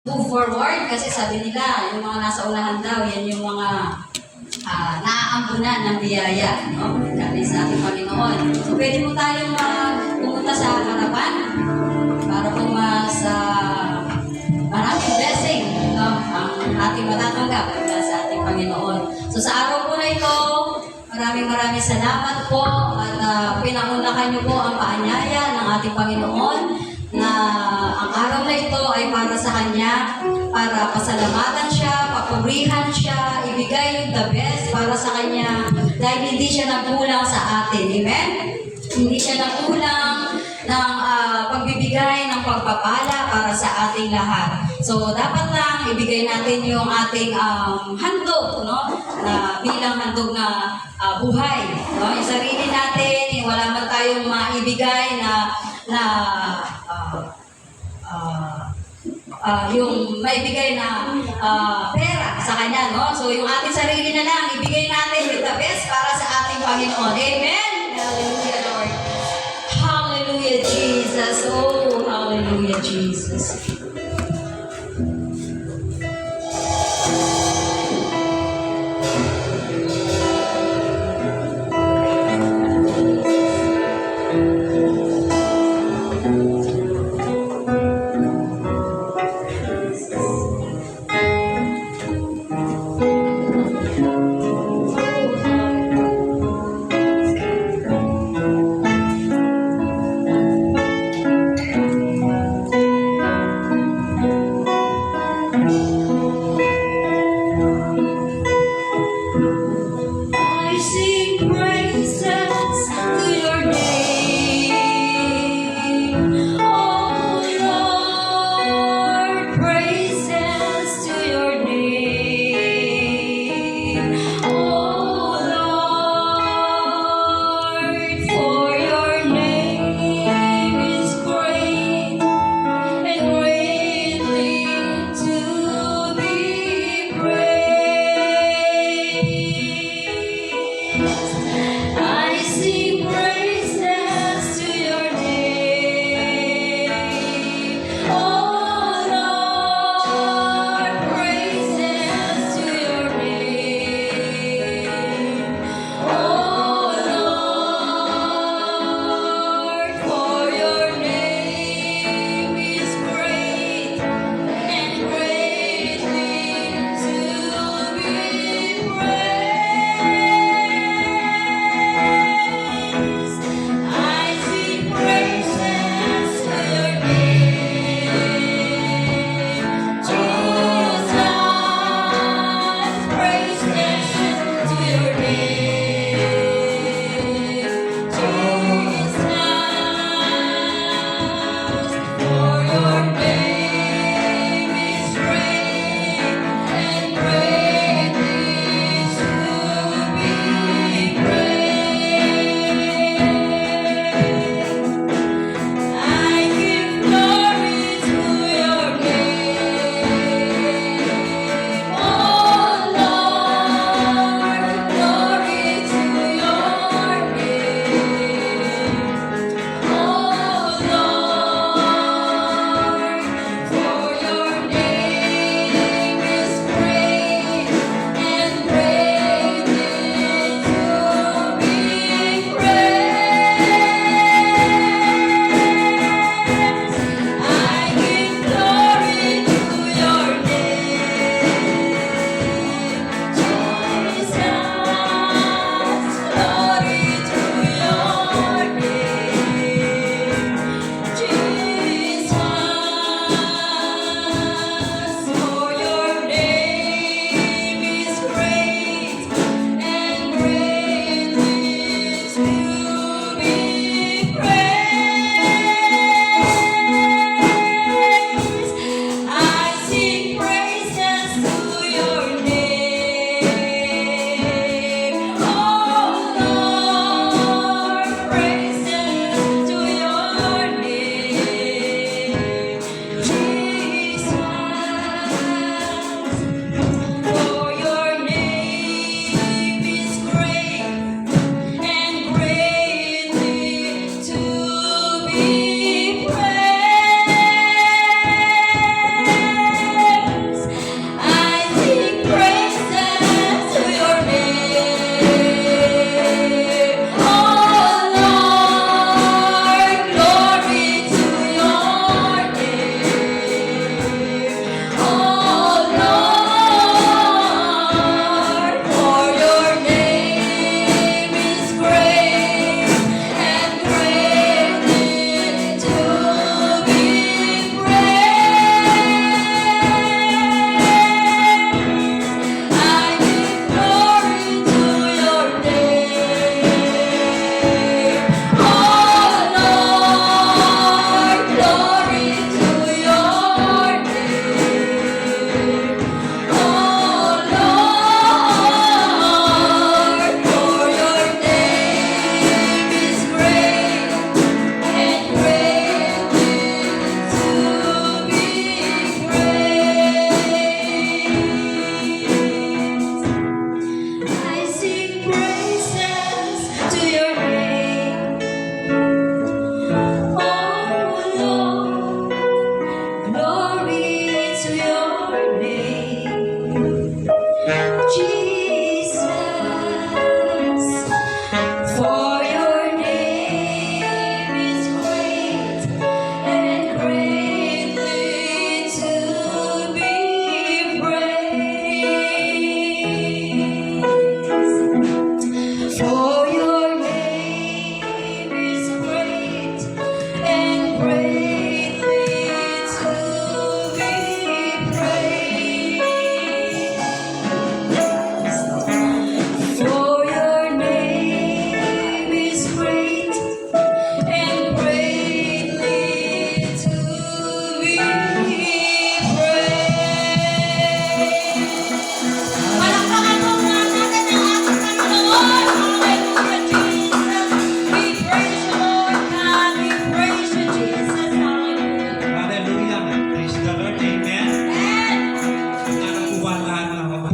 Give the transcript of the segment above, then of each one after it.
move forward kasi sabi nila, yung mga nasa unahan daw, yan yung mga naaambunan ng biyaya, no? Galing sa ating Panginoon. So, pwede mo tayong pumunta sa harapan para po mas maraming blessing, no? Ang ating matatanggap sa ating Panginoon. So, sa araw po na ito, maraming salamat po at pinangunahan niyo po ang paanyaya ng ating Panginoon na ang araw na ito ay para sa Kanya, para pasalamatan siya, papurihan siya, ibigay yung the best para sa Kanya dahil hindi siya nagkulang sa atin. Amen? Hindi siya nagkulang ng pagbibigay ng pagpapala para sa ating lahat. So, dapat lang ibigay natin yung ating handog, no? Na bilang handog na buhay. No? Yung sarili natin, wala man tayong maibigay yung maibigay na pera sa Kanya, no? So, yung ating sarili na lang, ibigay natin with the best para sa ating Panginoon. Amen? Hallelujah, Lord. Hallelujah, Jesus. Oh, hallelujah, Jesus.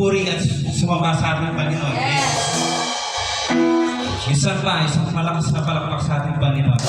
pupuri at sumamba sa ating Panginoon. Yes. Isang malakas na palakpak sa ating Panginoon.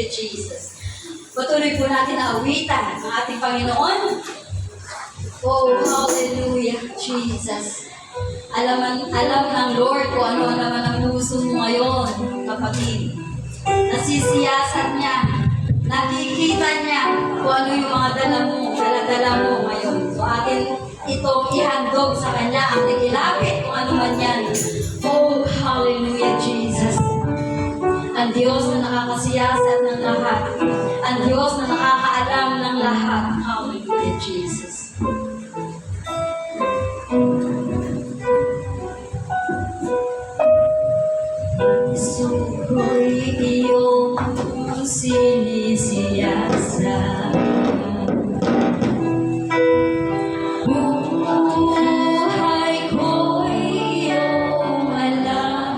Hallelujah, Jesus. Patuloy po natin na awitan ang ating Panginoon. Oh, hallelujah, Jesus. Alam ng Lord kung ano naman ang puso mo ngayon, kapatid. Nasisiyasat niya, nakikita niya kung ano yung mga dala mo ngayon. So atin itong ihandog sa Kanya ang nagilapit kung ano man yan. Oh, hallelujah, Jesus. Ang Diyos na nakakasiyasat ng lahat. Ang Diyos na nakakaalam ng lahat. Hallelujah, Jesus. Suko'y iyong sinisiyasat. Buhay ko'y iyong alam.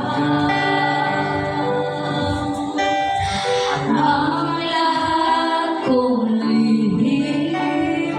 Ang lahat kong lihim ay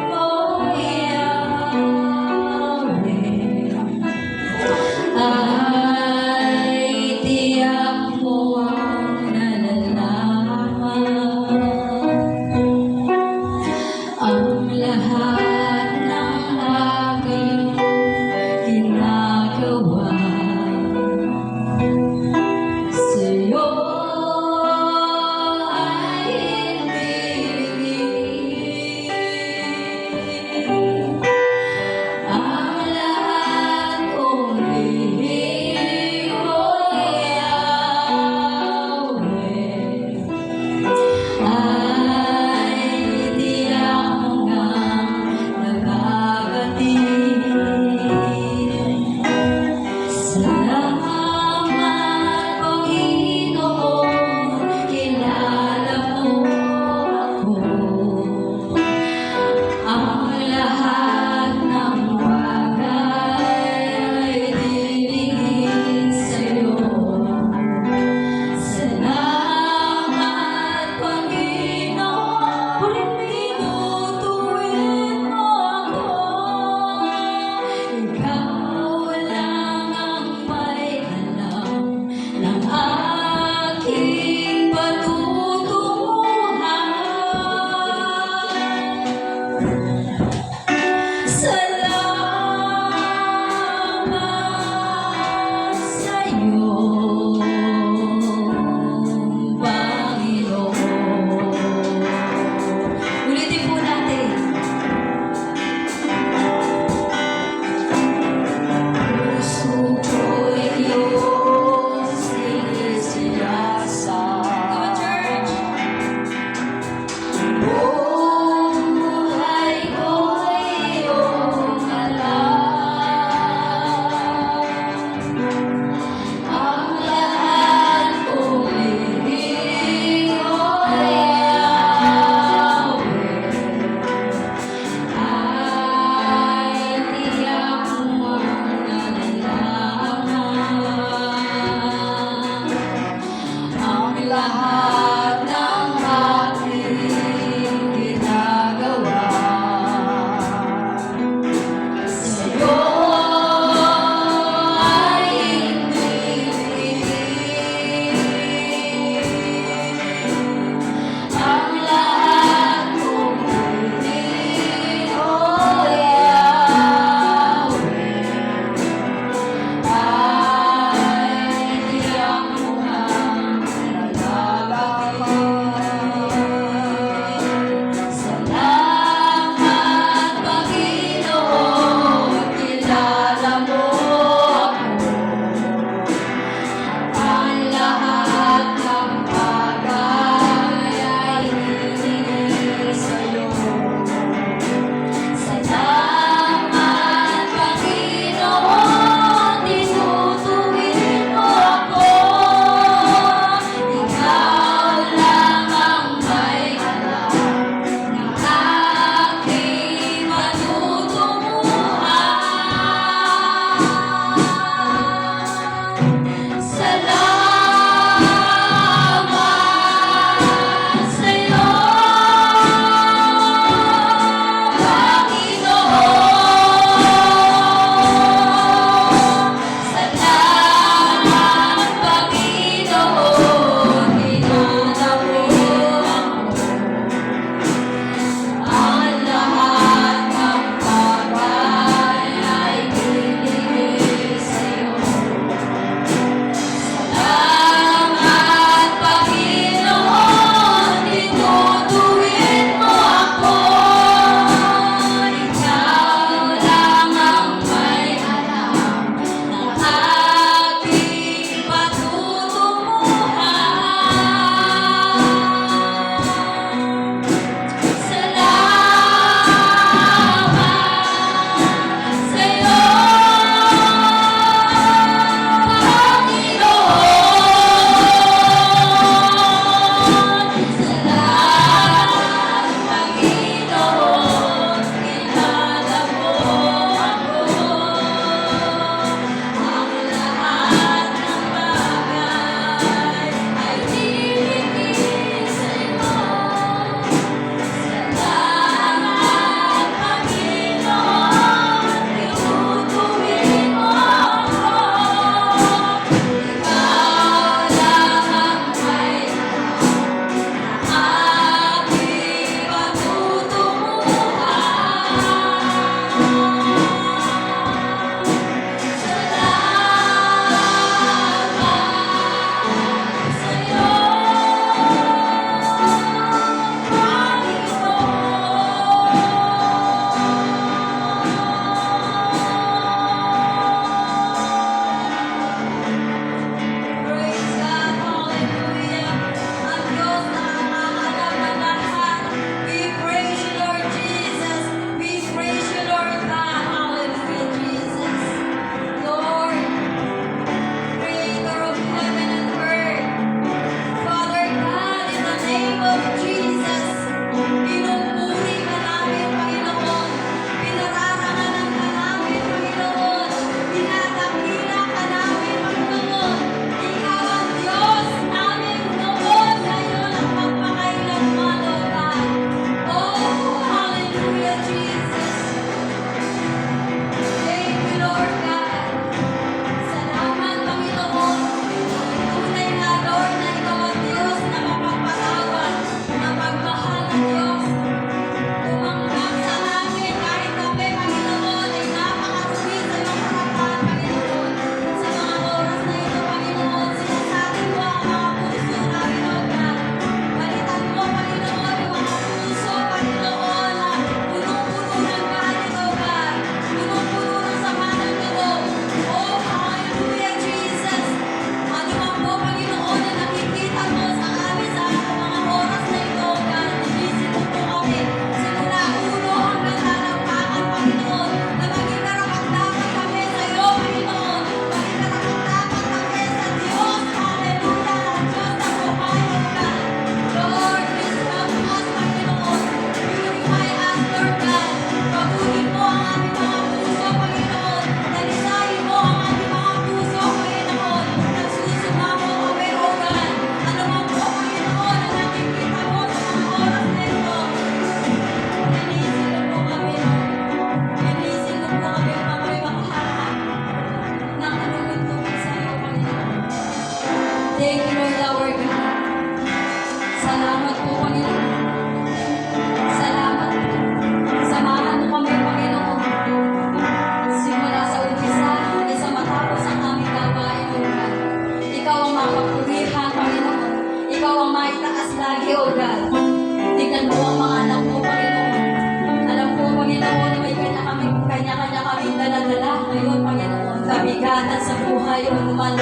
tayo naman,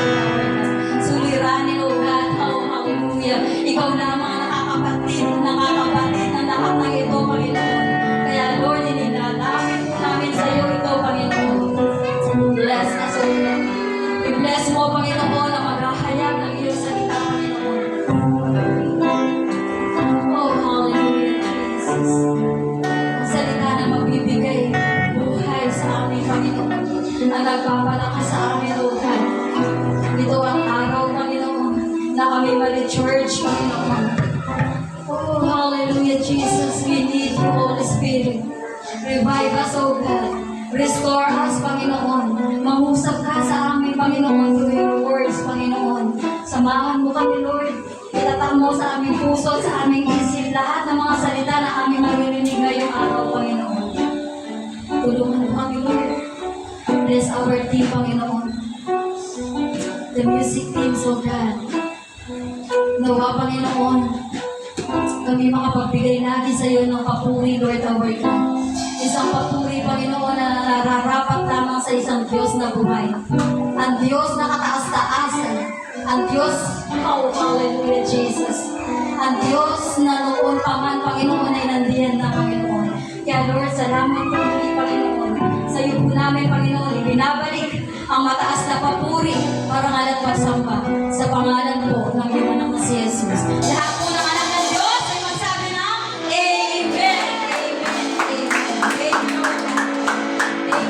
suliranin, O God, oh, hallelujah. Ikaw lamang ang nakakapatid ng lahat ng ito, Panginoon. Kaya, Lord, inilalapit po namin sa iyo ito, Panginoon. Bless us, O God. I-bless mo, Panginoon, ang maghahayag ng iyong salita, Panginoon. Oh, hallelujah, Jesus. Ang salita na magbibigay buhay sa amin, Panginoon. Ang nagpapalakas sa amin, O God. Ito ang araw, Panginoon, na kami ma-recharge, Panginoon. Oh, hallelujah, Jesus. We need you, Holy Spirit. Revive us, O God. Restore us, Panginoon. Mangusap ka sa amin, Panginoon, through your words, Panginoon. Samahan mo kami, Lord. Itatak mo sa aming puso, sa aming isip, lahat ng mga salita na aming maririnig ngayong araw, Panginoon. Tulungan mo kami, Lord. Bless our team, Panginoon. The music teams, O God. Nawa, Panginoon, kami makapagbigay lagi sa iyo ng papuri, Lord, our God. Isang papuri, Panginoon, na nararapat lamang sa isang Diyos na buhay. Ang Diyos na kataas-taas. Ang Diyos, oh, hallelujah, Jesus. Ang Diyos na noon pa man, Panginoon, ay nandiyan na, Panginoon. Kaya, Lord, salamat po kami, Panginoon. Sa iyo po namin, Panginoon, ibinabalik ang mataas na papuri, parangal at pagsamba sa pangalan po ng iyong anak na si Jesus. Lahat po